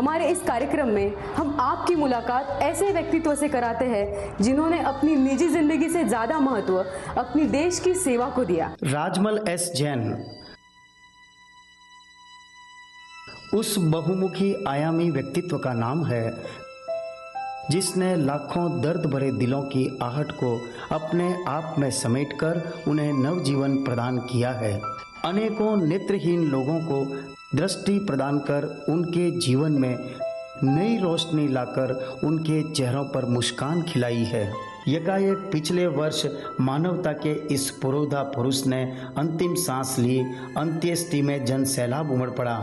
हमारे इस कार्यक्रम में हम आपकी मुलाकात ऐसे व्यक्तित्व से कराते हैं जिन्होंने अपनी निजी जिंदगी से ज़्यादा महत्व अपनी देश की सेवा को दिया। राजमल एस जैन उस बहुमुखी आयामी व्यक्तित्व का नाम है जिसने लाखों दर्द भरे दिलों की आहट को अपने आप में समेटकर उन्हें नवजीवन प्रदान किया है। अनेकों नेत्रहीन लोगों को दृष्टि प्रदान कर उनके जीवन में नई रोशनी लाकर उनके चेहरों पर मुस्कान खिलाई है। यकाएक पिछले वर्ष मानवता के इस पुरोधा पुरुष ने अंतिम सांस ली। अंत्येष्टि में जन सैलाब उमड़ पड़ा।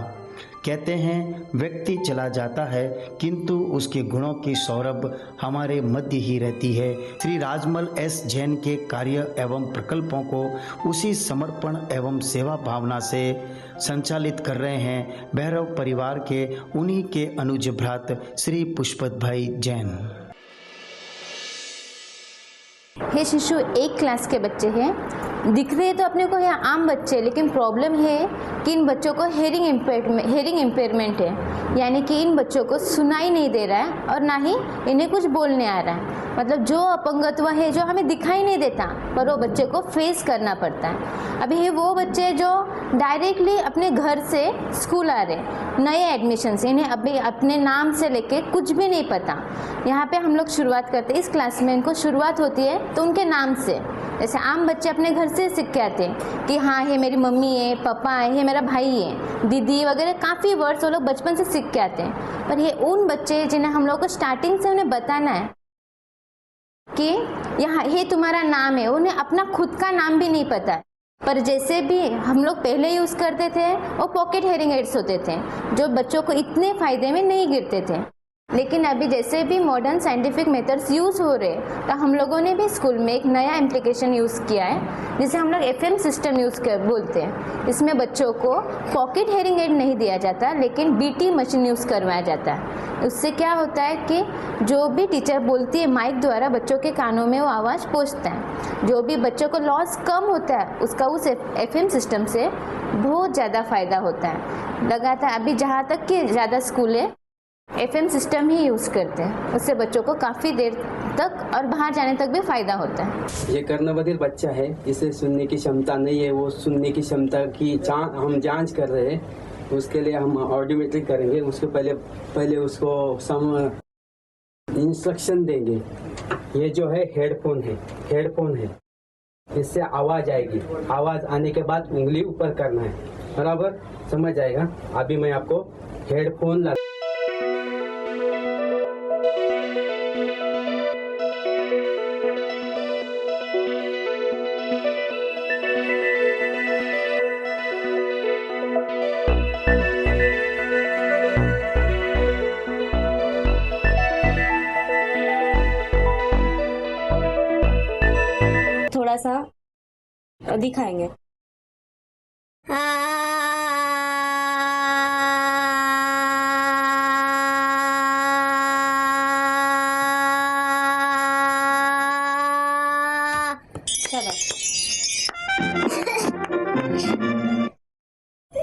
कहते हैं व्यक्ति चला जाता है किंतु उसके गुणों की सौरभ हमारे मध्य ही रहती है। श्री राजमल एस जैन के कार्य एवं प्रकल्पों को उसी समर्पण एवं सेवा भावना से संचालित कर रहे हैं भैरव परिवार के उन्हीं के अनुज भ्रात श्री पुष्पत भाई जैन। ये शिशु एक क्लास के बच्चे हैं। दिख रहे तो अपने को यहाँ आम बच्चे, लेकिन प्रॉब्लम है कि इन बच्चों को हेयरिंग इम्पेयरमेंट है, यानी कि इन बच्चों को सुनाई नहीं दे रहा है और ना ही इन्हें कुछ बोलने आ रहा है। मतलब जो अपंगत्व है जो हमें दिखाई नहीं देता पर वो बच्चे को फेस करना पड़ता है। अभी ये वो बच्चे जो डायरेक्टली अपने घर से स्कूल आ रहे, नए एडमिशन से, इन्हें अभी अपने नाम से लेके कुछ भी नहीं पता। यहाँ पे हम लोग शुरुआत करते हैं, इस क्लास में इनको शुरुआत होती है तो उनके नाम से। जैसे आम बच्चे अपने घर से सीख के आते हैं कि हाँ ये मेरी मम्मी है, पापा है, ये मेरा भाई है, दीदी वगैरह काफ़ी वर्ड्स वो लोग बचपन से सीख के आते हैं। पर ये उन बच्चे जिन्हें हम लोग को स्टार्टिंग से उन्हें बताना है कि यहाँ ये तुम्हारा नाम है, उन्हें अपना खुद का नाम भी नहीं पता है। पर जैसे भी हम लोग पहले यूज़ करते थे वो पॉकेट हेयरिंग एड्स होते थे जो बच्चों को इतने फ़ायदे में नहीं गिरते थे। लेकिन अभी जैसे भी मॉडर्न साइंटिफिक मेथड्स यूज़ हो रहे तो हम लोगों ने भी स्कूल में एक नया एप्लीकेशन यूज़ किया है जिसे हम लोग FM सिस्टम यूज़ कर बोलते हैं। इसमें बच्चों को पॉकेट हेयरिंग एड नहीं दिया जाता लेकिन BT मशीन यूज़ करवाया जाता है। उससे क्या होता है कि जो भी टीचर बोलती है माइक द्वारा बच्चों के कानों में वो आवाज़ पहुँचता है। जो भी बच्चों को लॉस कम होता है उसका उस FM सिस्टम से बहुत ज़्यादा फ़ायदा होता है। लगातार अभी जहाँ तक कि ज़्यादा स्कूल है FM सिस्टम ही यूज़ करते हैं, उससे बच्चों को काफ़ी देर तक और बाहर जाने तक भी फ़ायदा होता है। ये कर्णबधिर बच्चा है, इसे सुनने की क्षमता नहीं है। वो सुनने की क्षमता की हम जांच कर रहे हैं। उसके लिए हम ऑडियोमेट्री करेंगे। उसके पहले उसको सम इंस्ट्रक्शन देंगे। ये जो है हेडफोन है, इससे आवाज़ आएगी। आवाज़ आने के बाद उंगली ऊपर करना है, बराबर समझ आएगा। अभी मैं आपको हेडफोन लगा थोड़ा सा दिखाएंगे।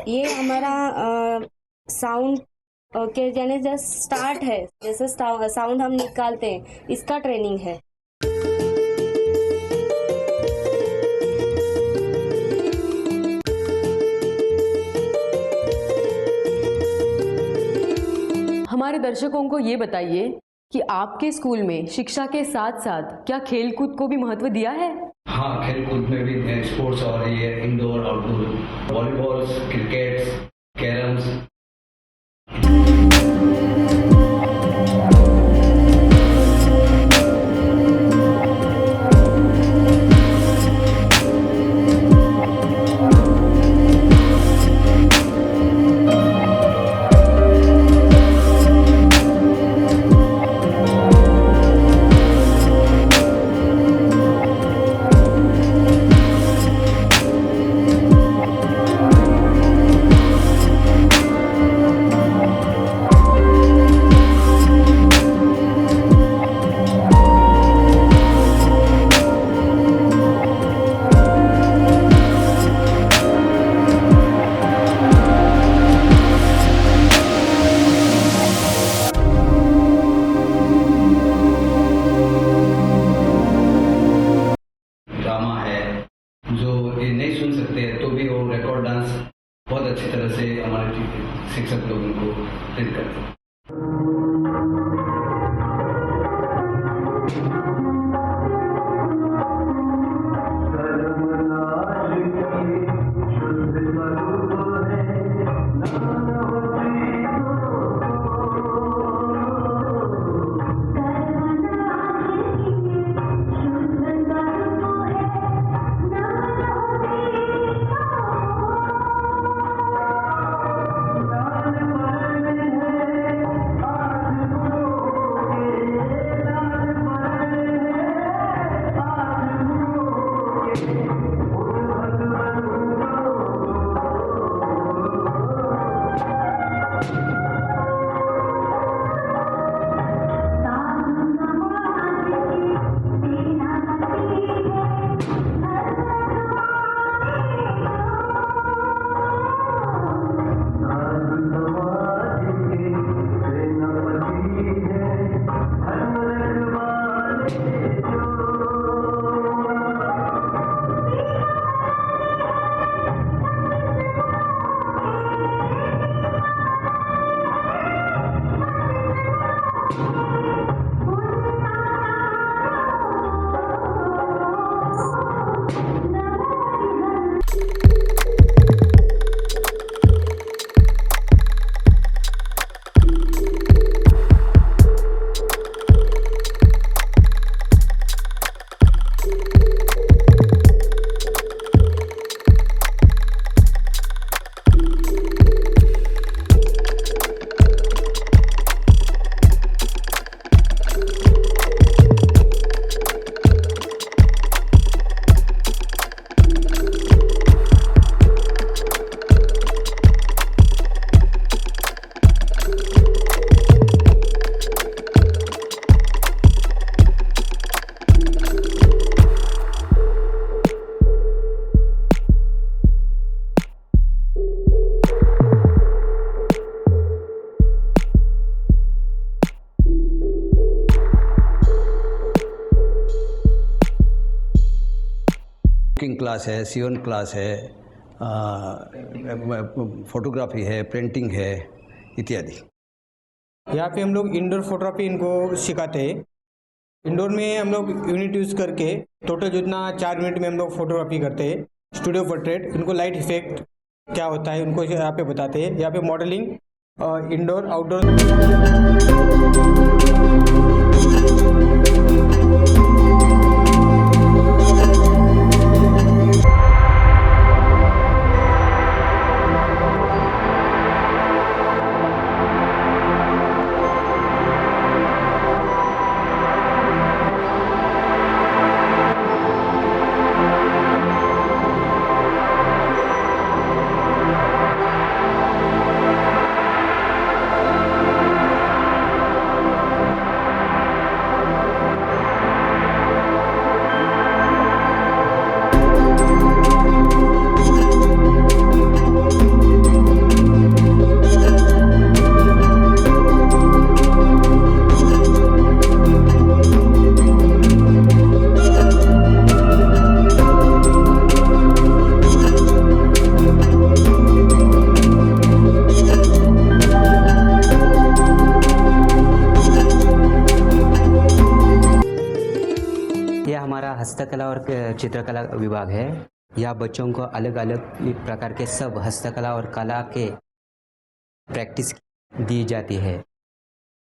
ये हमारा साउंड के यानी जस्ट स्टार्ट है, जैसे साउंड हम निकालते हैं इसका ट्रेनिंग है। हमारे दर्शकों को ये बताइए कि आपके स्कूल में शिक्षा के साथ साथ क्या खेलकूद को भी महत्व दिया है? हाँ, खेलकूद में भी स्पोर्ट्स और ये इंडोर आउटडोर वॉलीबॉल, क्रिकेट, कैरम्स। शिक्षक लोग उनको ट्रेन करते हैं। कुकिंग क्लास है, सीवन क्लास है, फोटोग्राफी है, प्रिंटिंग है इत्यादि। यहाँ पे हम लोग इंडोर फोटोग्राफी इनको सिखाते हैं। इंडोर में हम लोग यूनिट यूज़ करके टोटल जितना 4 मिनट में हम लोग फोटोग्राफी करते हैं। स्टूडियो पोर्ट्रेट, इनको लाइट इफेक्ट क्या होता है उनको यहाँ पे बताते हैं। यहाँ पे मॉडलिंग, इंडोर आउटडोर। हस्तकला और चित्रकला विभाग है। यहाँ बच्चों को अलग अलग प्रकार के सब हस्तकला और कला के प्रैक्टिस दी जाती है।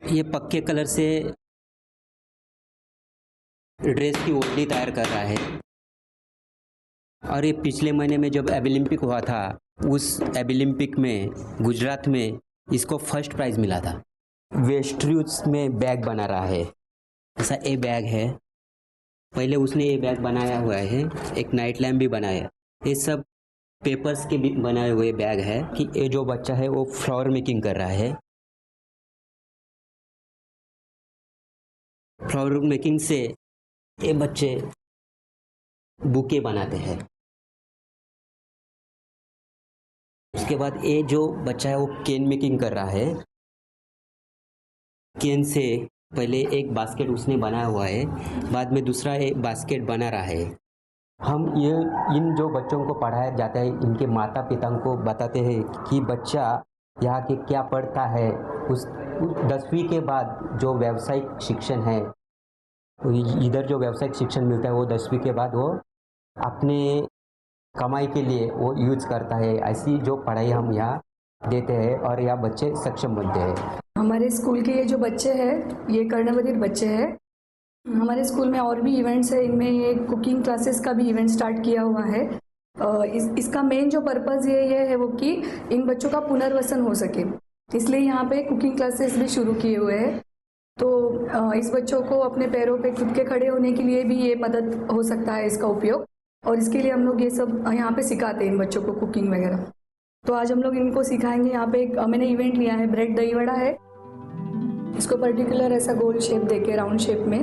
ये पक्के कलर से ड्रेस की ओढ़नी तैयार कर रहा है और ये पिछले महीने में जब ओलंपिक हुआ था उस ओलंपिक में गुजरात में इसको फर्स्ट प्राइज़ मिला था। वेस्ट्रूज में बैग बना रहा है, ऐसा ये बैग है। पहले उसने ये बैग बनाया हुआ है, एक नाइट लैम्प भी बनाया। ये सब पेपर्स के बनाए हुए बैग है कि ये जो बच्चा है वो फ्लावर मेकिंग कर रहा है। फ्लावर मेकिंग से ये बच्चे बुके बनाते हैं। उसके बाद ये जो बच्चा है वो केन मेकिंग कर रहा है। केन से पहले एक बास्केट उसने बनाया हुआ है, बाद में दूसरा एक बास्केट बना रहा है। हम ये इन जो बच्चों को पढ़ाया जाता है इनके माता पिता को बताते हैं कि बच्चा यहाँ के क्या पढ़ता है, उस 10वीं के बाद जो व्यावसायिक शिक्षण है, इधर जो व्यावसायिक शिक्षण मिलता है वो 10वीं के बाद वो अपने कमाई के लिए वो यूज़ करता है। ऐसी जो पढ़ाई हम यहाँ देते हैं और यहाँ बच्चे सक्षम बनते हैं। हमारे स्कूल के ये जो बच्चे हैं ये कर्णबधिर बच्चे हैं। हमारे स्कूल में और भी इवेंट्स है, इनमें ये कुकिंग क्लासेस का भी इवेंट स्टार्ट किया हुआ है। इसका मेन जो पर्पज़ ये है वो कि इन बच्चों का पुनर्वसन हो सके, इसलिए यहाँ पे कुकिंग क्लासेस भी शुरू किए हुए हैं। तो इस बच्चों को अपने पैरों पे खुद के खड़े होने के लिए भी ये मदद हो सकता है इसका उपयोग, और इसके लिए हम लोग ये सब यहाँ पे सिखाते हैं इन बच्चों को कुकिंग वगैरह। तो आज हम लोग इनको सिखाएंगे। यहाँ पे एक मैंने इवेंट लिया है, ब्रेड दही वड़ा है। इसको पर्टिकुलर ऐसा गोल शेप देके राउंड शेप में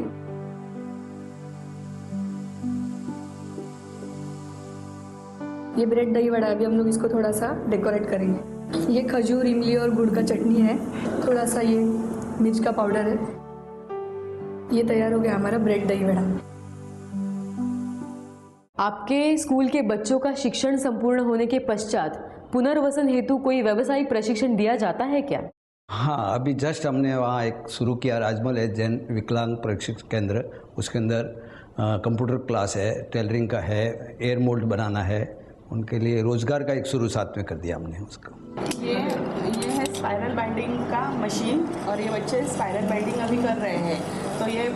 ये ब्रेड दही वड़ा है। अभी हम लोग इसको थोड़ा सा डेकोरेट करेंगे। ये खजूर, इमली और गुड़ का चटनी है, थोड़ा सा ये मिर्च का पाउडर है। ये तैयार हो गया हमारा ब्रेड दही वड़ा। आपके स्कूल के बच्चों का शिक्षण संपूर्ण होने के पश्चात पुनर्वसन हेतु कोई व्यावसायिक प्रशिक्षण दिया जाता है क्या? हाँ, अभी जस्ट हमने वहाँ एक शुरू किया, राजमहल है जैन विकलांग प्रशिक्षण केंद्र। उसके अंदर कंप्यूटर क्लास है, टेलरिंग का है, एयर मोल्ड बनाना है। उनके लिए रोजगार का एक शुरू साथ में कर दिया हमने उसको। ये है स्पाइरल बाइंडिंग का मशीन, और ये बच्चे स्पाइरल बाइंडिंग अभी कर रहे हैं। तो ये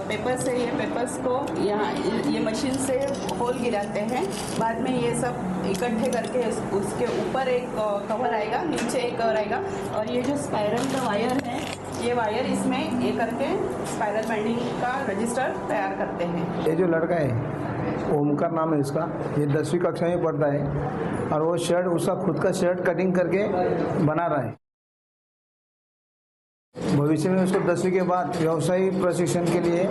पेपर से, ये पेपर्स को यहाँ ये मशीन से होल गिराते हैं। बाद में ये सब इकट्ठे करके उसके ऊपर एक कवर आएगा, नीचे एक कवर आएगा, और ये जो स्पाइरल का वायर है, ये वायर इसमें ये करके स्पाइरल बाइंडिंग का रजिस्टर तैयार करते हैं। ये जो लड़का है ओमकार नाम है इसका, ये 10वीं कक्षा में पढ़ता है और वो शर्ट, उसका खुद का शर्ट कटिंग करके बना रहा है। भविष्य में उसको 10वीं के बाद व्यवसायिक प्रशिक्षण के लिए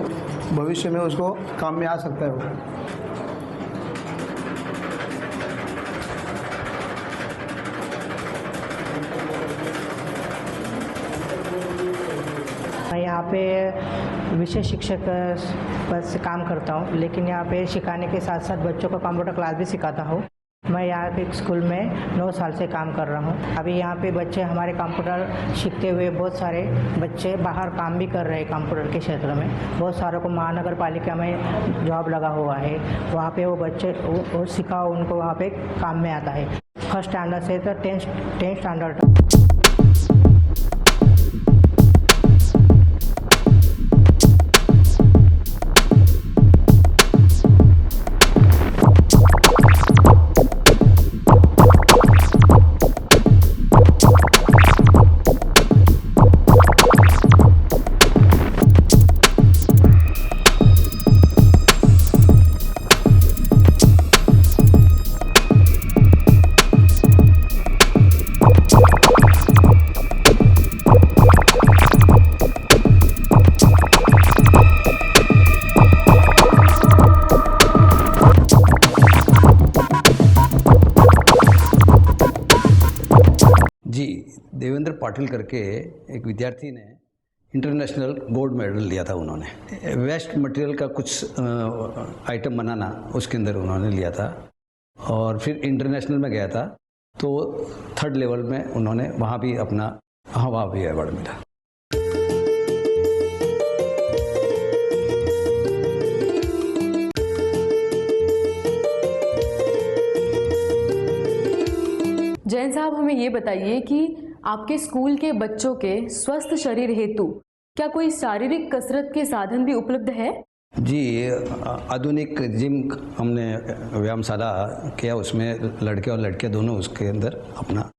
भविष्य में उसको काम में आ सकता है वो। मैं यहाँ पे विषय शिक्षक पद से काम करता हूँ, लेकिन यहाँ पे सिखाने के साथ साथ बच्चों को कंप्यूटर क्लास भी सिखाता हूँ। मैं यहाँ पे स्कूल में 9 साल से काम कर रहा हूँ। अभी यहाँ पे बच्चे हमारे कंप्यूटर सीखते हुए बहुत सारे बच्चे बाहर काम भी कर रहे हैं कंप्यूटर के क्षेत्र में। बहुत सारों को महानगर पालिका में जॉब लगा हुआ है, वहाँ पे वो बच्चे वो सीखा उनको वहाँ पे काम में आता है। फर्स्ट स्टैंडर्ड से तो 10th स्टैंडर्ड तक। जी, देवेंद्र पाटिल करके एक विद्यार्थी ने इंटरनेशनल गोल्ड मेडल लिया था। उन्होंने वेस्ट मटेरियल का कुछ आइटम बनाना, उसके अंदर उन्होंने लिया था, और फिर इंटरनेशनल में गया था तो 3rd लेवल में उन्होंने वहाँ भी अपना वहाँ भी अवार्ड मिला। जैन साहब, हमें ये बताइए कि आपके स्कूल के बच्चों के स्वस्थ शरीर हेतु क्या कोई शारीरिक कसरत के साधन भी उपलब्ध है? जी, आधुनिक जिम हमने व्यायामशाला किया, उसमें लड़के और लड़कियां दोनों उसके अंदर अपना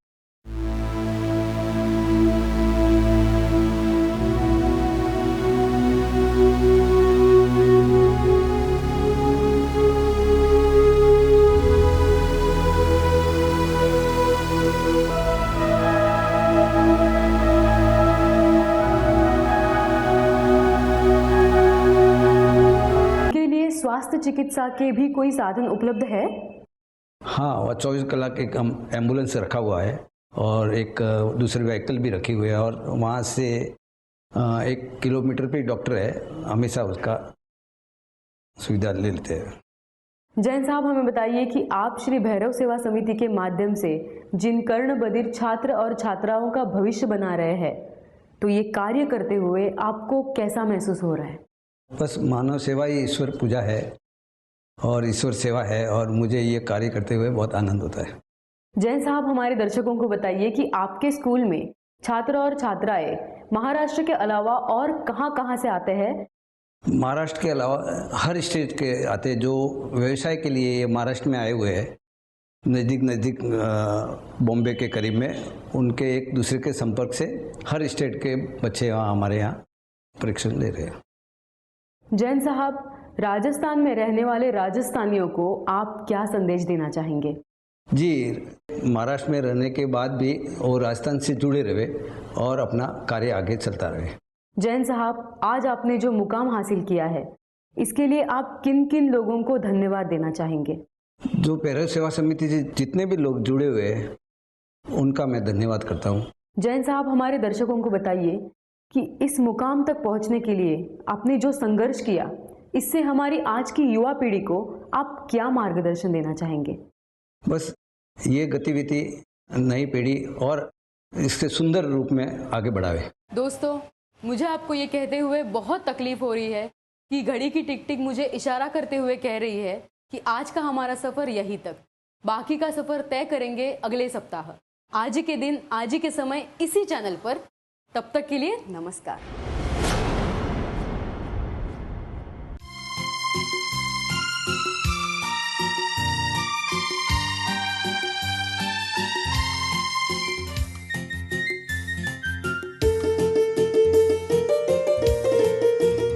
स्वास्थ्य चिकित्सा के भी कोई साधन उपलब्ध है? हाँ, वह 24 कलाक एक हम एम्बुलेंस रखा हुआ है और एक दूसरे व्हीकल भी रखी हुई है, और वहाँ से 1 किलोमीटर पे डॉक्टर है, हमेशा उसका सुविधा ले लेते हैं। जैन साहब, हमें बताइए कि आप श्री भैरव सेवा समिति के माध्यम से जिन कर्ण बधिर छात्र और छात्राओं का भविष्य बना रहे हैं, तो ये कार्य करते हुए आपको कैसा महसूस हो रहा है? बस मानव सेवा ही ईश्वर पूजा है और ईश्वर सेवा है, और मुझे ये कार्य करते हुए बहुत आनंद होता है। जैन साहब, हमारे दर्शकों को बताइए कि आपके स्कूल में छात्र और छात्राएं महाराष्ट्र के अलावा और कहां-कहां से आते हैं? महाराष्ट्र के अलावा हर स्टेट के आते, जो व्यवसाय के लिए महाराष्ट्र में आए हुए हैं, नज़दीक बॉम्बे के करीब में, उनके एक दूसरे के संपर्क से हर स्टेट के बच्चे यहाँ हमारे यहाँ परीक्षण ले रहे हैं। जैन साहब, राजस्थान में रहने वाले राजस्थानियों को आप क्या संदेश देना चाहेंगे? जी, महाराष्ट्र में रहने के बाद भी वो राजस्थान से जुड़े रहे और अपना कार्य आगे चलता रहे। जैन साहब, आज आपने जो मुकाम हासिल किया है, इसके लिए आप किन किन लोगों को धन्यवाद देना चाहेंगे? जो भैरव सेवा समिति से जितने भी लोग जुड़े हुए हैं, उनका मैं धन्यवाद करता हूँ। जैन साहब, हमारे दर्शकों को बताइए कि इस मुकाम तक पहुँचने के लिए आपने जो संघर्ष किया, इससे हमारी आज की युवा पीढ़ी को आप क्या मार्गदर्शन देना चाहेंगे? बस ये गतिविधि नई पीढ़ी और इसके सुंदर रूप में आगे बढ़ावे। दोस्तों, मुझे आपको ये कहते हुए बहुत तकलीफ हो रही है कि घड़ी की टिक टिक मुझे इशारा करते हुए कह रही है कि आज का हमारा सफ़र यहीं तक, बाकी का सफ़र तय करेंगे अगले सप्ताह, आज ही के दिन, आज ही के समय, इसी चैनल पर। तब तक के लिए नमस्कार।